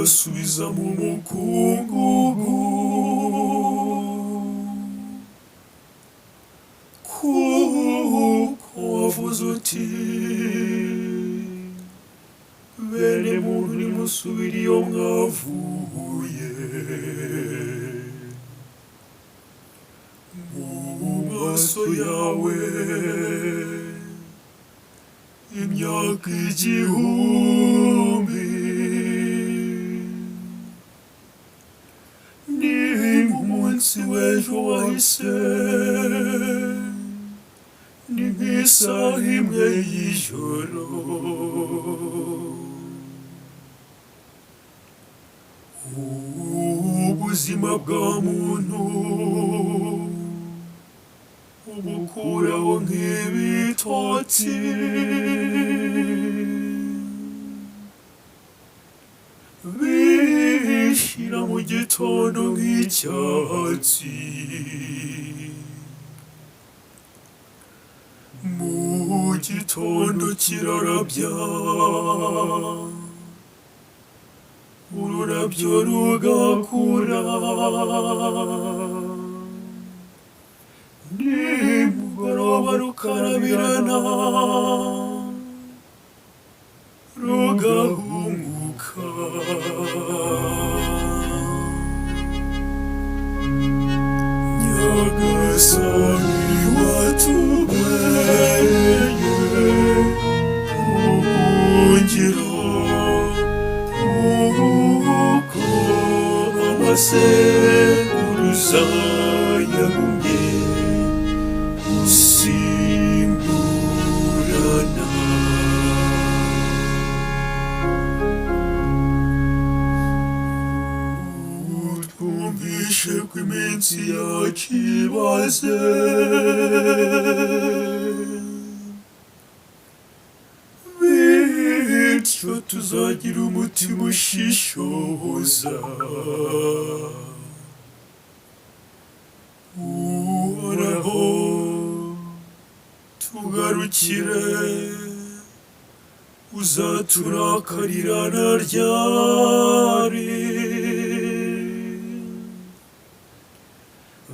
basubiza mu mukungugu, kuko wavuze uti bene muntu nimusubire iyo mwavuye. Mu maso yawe imyaka igihumbi ni nk'umunsi w'ejo wahise, ni nk'isaha imwe y'ijoro. Ubuzima bwa muntu ubukuraho nk'ibitotsi, bishira mu gitondo nk'icyatsi. Mu gitondo kirarabya, ururabyo rugakura, nimugoroba rukarabirana rugahunguka. Nyagasani watubereye ubuhungiro, uko amasekuruza yagumye gusimburana. Twumvishe ko iminsi yacu ibaze, bityo tuzagira umutima ushishoza. Uhoraho tugarukire, uzaturakarira ryari?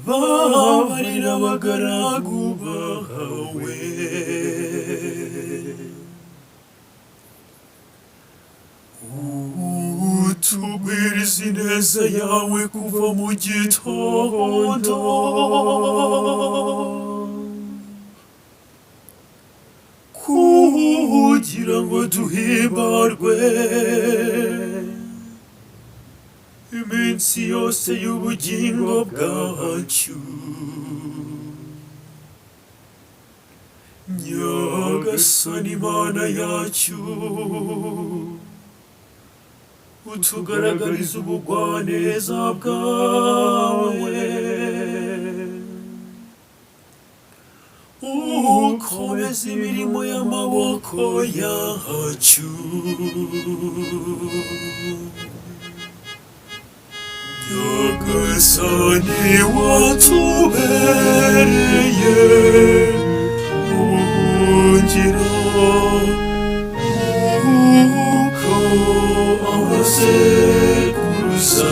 Babarira abagaragu bawe, utugwirize ineza yawe kuva mu gitondo, kugira ngo duhimbarwe iminsi yose y'ubugingo bwacu. Nyagasani Mana yacu, utugaragariza ubugwaneza bwawe, ukomeza imirimo y'amaboko yacu. Nyagasani watubereye ubuhungiro, uko amasekuruza